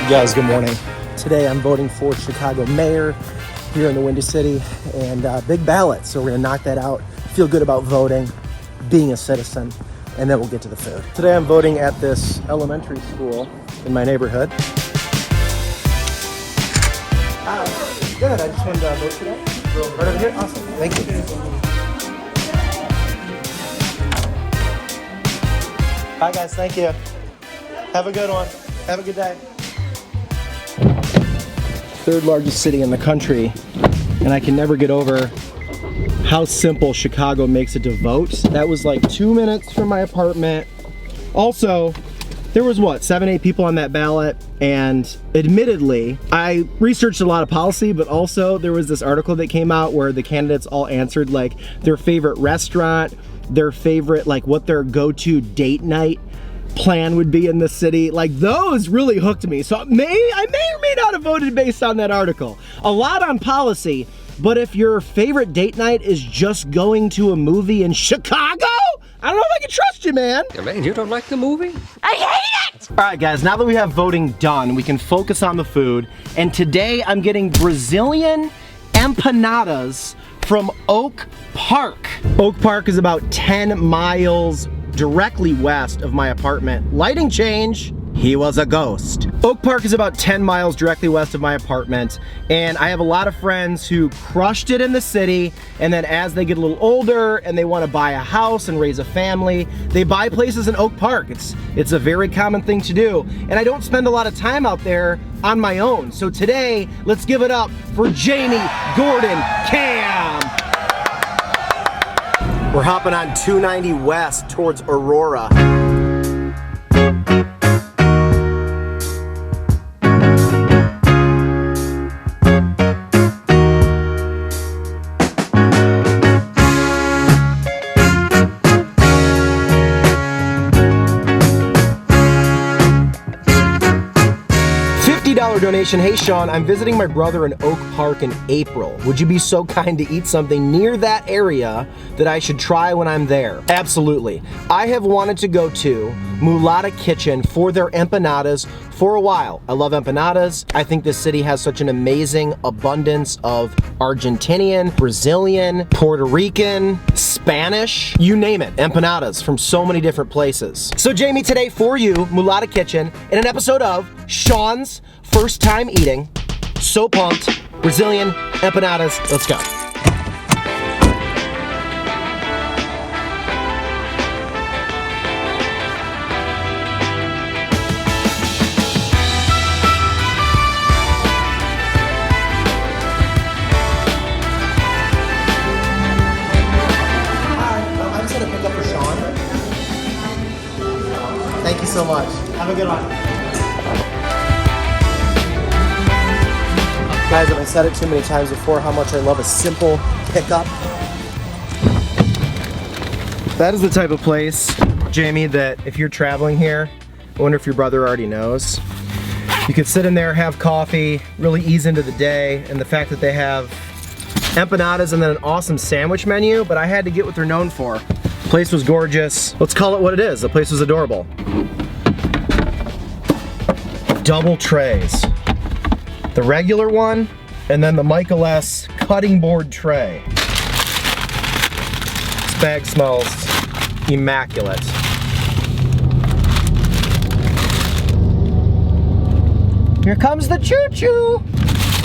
Guys, good morning. Today I'm voting for Chicago mayor here in the Windy City, and big ballot, so we're gonna knock that out, feel good about voting, being a citizen, and then we'll get to the food. Today I'm voting at this elementary school in my neighborhood. Good, I just wanted to vote today. Right over here, awesome, thank you. Bye guys, thank you. Have a good one, have a good day. Third largest city in the country, and I can never get over how simple Chicago makes it to vote. That was like 2 minutes from my apartment. Also, there was what, 7-8 people on that ballot, and admittedly, I researched a lot of policy, but also there was this article that came out where the candidates all answered like their favorite restaurant, their favorite, like what their go-to date night plan would be in the city. Like those really hooked me. So I may or may not have voted based on that article. A lot on policy, but if your favorite date night is just going to a movie in Chicago, I don't know if I can trust you, man. Yeah, man, you don't like the movie? I hate it! All right, guys, now that we have voting done, we can focus on the food. And today I'm getting Brazilian empanadas from Oak Park. Oak Park is about 10 miles directly west of my apartment. Lighting change, he was a ghost. Oak Park is about 10 miles directly west of my apartment, and I have a lot of friends who crushed it in the city, and then as they get a little older and they want to buy a house and raise a family, they buy places in Oak Park. It's a very common thing to do, and I don't spend a lot of time out there on my own. So today, let's give it up for Jamie, Gordon, Cam. We're hopping on 290 west towards Aurora. $50 donation. Hey Sean, I'm visiting my brother in Oak Park in April. Would you be so kind to eat something near that area that I should try when I'm there? Absolutely. I have wanted to go to Mulata Kitchen for their empanadas for a while. I love empanadas. I think this city has such an amazing abundance of Argentinian, Brazilian, Puerto Rican, Spanish, you name it, empanadas from so many different places. So Jamie, today for you, Mulata Kitchen, in an episode of Sean's First Time Eating. So pumped. Brazilian empanadas. Let's go. I just had to pick up for Sean. Thank you so much. Have a good one. Guys, I've said it too many times before how much I love a simple pickup. That is the type of place, Jamie, that if you're traveling here, I wonder if your brother already knows. You could sit in there, have coffee, really ease into the day, and the fact that they have empanadas and then an awesome sandwich menu, but I had to get what they're known for. The place was gorgeous. Let's call it what it is. The place was adorable. Double trays. The regular one, and then the Michael S. cutting board tray. This bag smells immaculate. Here comes the choo-choo.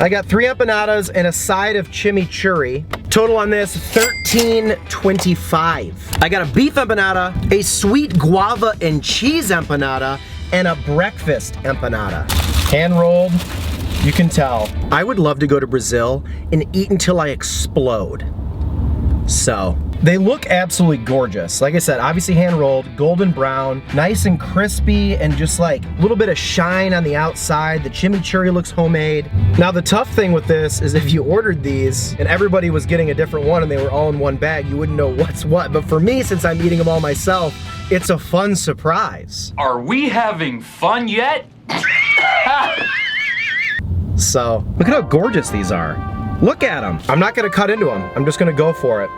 I got 3 empanadas and a side of chimichurri. Total on this, $13.25. I got a beef empanada, a sweet guava and cheese empanada, and a breakfast empanada. Hand rolled. You can tell. I would love to go to Brazil and eat until I explode. So, they look absolutely gorgeous. Like I said, obviously hand rolled, golden brown, nice and crispy, and just like a little bit of shine on the outside. The chimichurri looks homemade. Now the tough thing with this is if you ordered these and everybody was getting a different one and they were all in one bag, you wouldn't know what's what. But for me, since I'm eating them all myself, it's a fun surprise. Are we having fun yet? So, look at how gorgeous these are. Look at them. I'm not gonna cut into them. I'm just gonna go for it.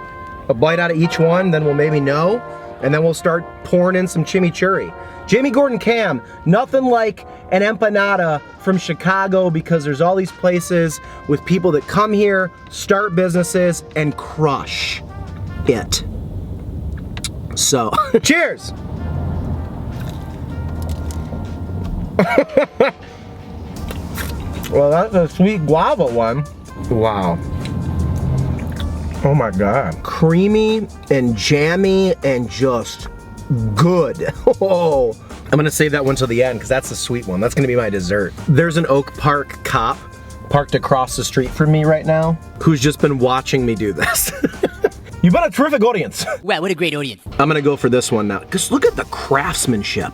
A bite out of each one, then we'll maybe know and then we'll start pouring in some chimichurri. Jamie Gordon Cam, nothing like an empanada from Chicago, because there's all these places with people that come here, start businesses, and crush it. So, cheers! Well, that's a sweet guava one. Wow. Oh my God. Creamy and jammy and just good. Oh, I'm gonna save that one till the end because that's the sweet one. That's gonna be my dessert. There's an Oak Park cop parked across the street from me right now who's just been watching me do this. You've been a terrific audience. Wow, what a great audience. I'm gonna go for this one now. Just look at the craftsmanship.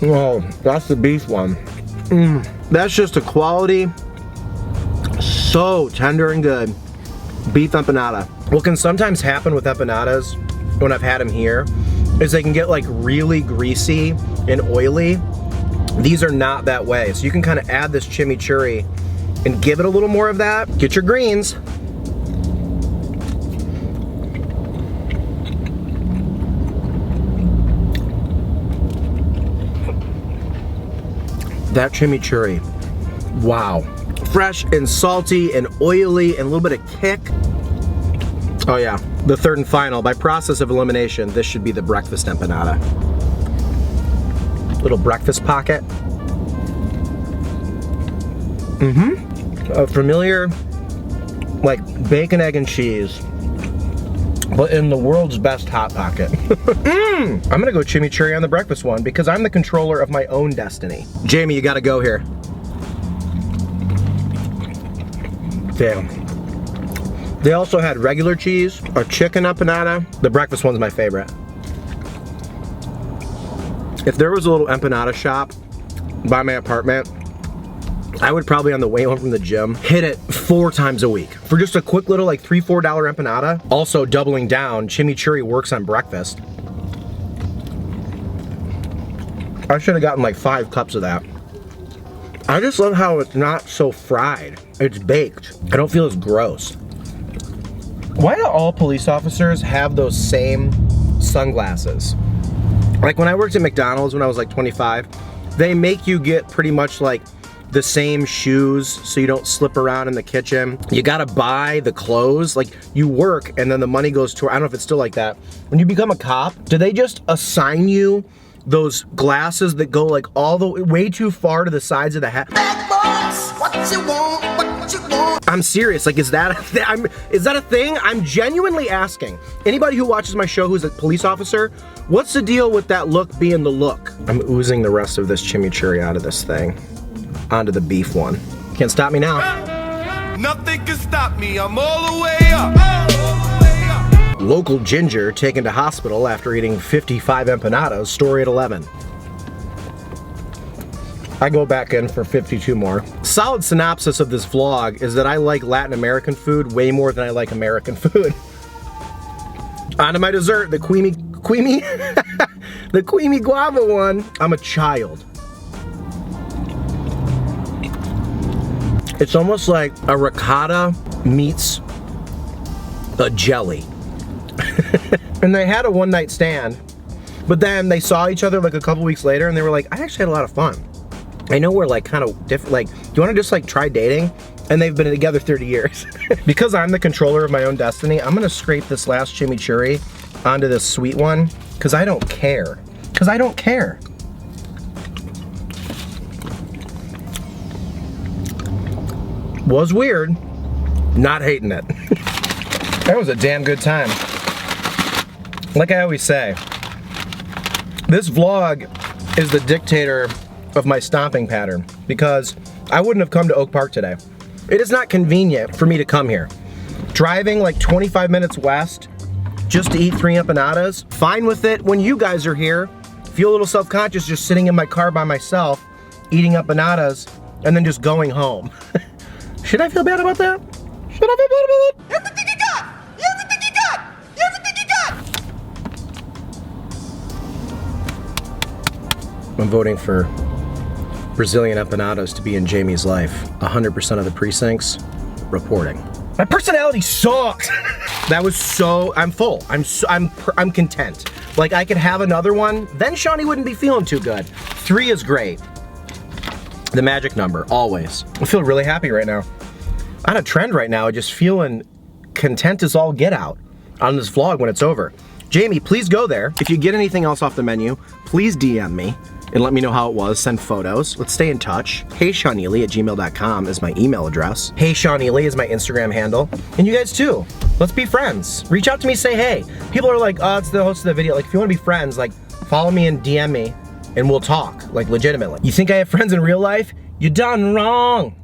Oh, that's the beef one. That's just a quality, so tender and good beef empanada. What can sometimes happen with empanadas when I've had them here is they can get like really greasy and oily. These are not that way. So you can kind of add this chimichurri and give it a little more of that. Get your greens. That chimichurri, wow. Fresh and salty and oily and a little bit of kick. Oh yeah, the third and final, by process of elimination, this should be the breakfast empanada. Little breakfast pocket. A familiar, like bacon, egg, and cheese, but in the world's best Hot Pocket. I'm gonna go chimichurri on the breakfast one because I'm the controller of my own destiny. Jamie, you gotta go here. Damn. They also had regular cheese, a chicken empanada. The breakfast one's my favorite. If there was a little empanada shop by my apartment, I would probably, on the way home from the gym, hit it 4 times a week. For just a quick little like $3, $4 empanada. Also doubling down, chimichurri works on breakfast. I should have gotten like 5 cups of that. I just love how it's not so fried. It's baked. I don't feel as gross. Why do all police officers have those same sunglasses? Like when I worked at McDonald's when I was like 25, they make you get pretty much like the same shoes so you don't slip around in the kitchen. You gotta buy the clothes, like you work and then the money goes to, I don't know if it's still like that. When you become a cop, do they just assign you those glasses that go like all the way too far to the sides of the hat? What you want, what you want. I'm serious, like is that a thing? I'm genuinely asking. Anybody who watches my show who's a police officer, what's the deal with that look being the look? I'm oozing the rest of this chimichurri out of this thing. Onto the beef one. Can't stop me now. Nothing can stop me, I'm all the way up. Local ginger taken to hospital after eating 55 empanadas, story at 11. I go back in for 52 more. Solid synopsis of this vlog is that I like Latin American food way more than I like American food. Onto my dessert, the the creamy guava one. I'm a child. It's almost like a ricotta meets a jelly. And they had a one-night stand, but then they saw each other like a couple weeks later and they were like, I actually had a lot of fun. I know we're like kind of different, like, do you want to just like try dating? And they've been together 30 years. Because I'm the controller of my own destiny, I'm gonna scrape this last chimichurri onto this sweet one, because I don't care. Because I don't care. Was weird, not hating it. That was a damn good time. Like I always say, this vlog is the dictator of my stomping pattern because I wouldn't have come to Oak Park today. It is not convenient for me to come here. Driving like 25 minutes west just to eat 3 empanadas, fine with it when you guys are here. Feel a little self-conscious just sitting in my car by myself, eating empanadas, and then just going home. Should I feel bad about that? Should I feel bad about that? Everything you got! Everything you got! Everything you got! I'm voting for Brazilian Empanadas to be in Jamie's life. 100% of the precincts reporting. My personality sucks. That was so, I'm full. I'm content. Like I could have another one, then Shawnee wouldn't be feeling too good. 3 is great. The magic number, always. I feel really happy right now. On a trend right now, just feeling content as all get out on this vlog when it's over. Jamie, please go there. If you get anything else off the menu, please DM me and let me know how it was. Send photos. Let's stay in touch. HeySeanEly@gmail.com is my email address. HeySeanEly is my Instagram handle. And you guys too. Let's be friends. Reach out to me, say hey. People are like, oh, it's the host of the video. Like, if you want to be friends, like, follow me and DM me and we'll talk, like, legitimately. You think I have friends in real life? You done wrong.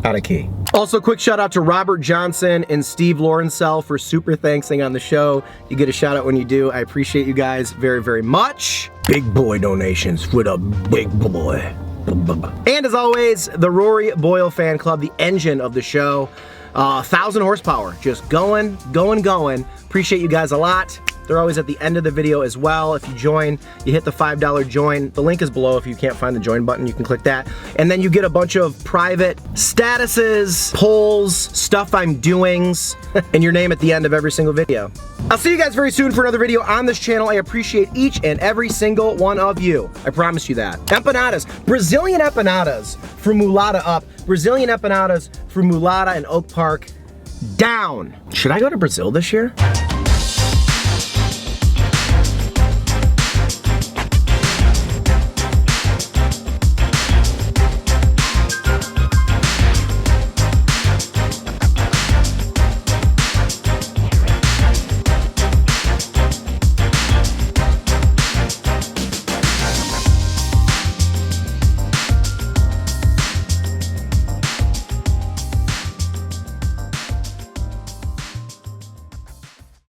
Out of key. Also, quick shout out to Robert Johnson and Steve Lawrencell for super thanksing on the show. You get a shout out when you do. I appreciate you guys very, very much. Big boy donations for the big boy. And as always, the Rory Boyle fan club, the engine of the show. 1,000 horsepower, just going. Appreciate you guys a lot. They're always at the end of the video as well. If you join, you hit the $5 join. The link is below. If you can't find the join button, you can click that. And then you get a bunch of private statuses, polls, stuff I'm doings, and your name at the end of every single video. I'll see you guys very soon for another video on this channel. I appreciate each and every single one of you. I promise you that. Empanadas, Brazilian empanadas from Mulata up. Brazilian empanadas from Mulata in Oak Park down. Should I go to Brazil this year?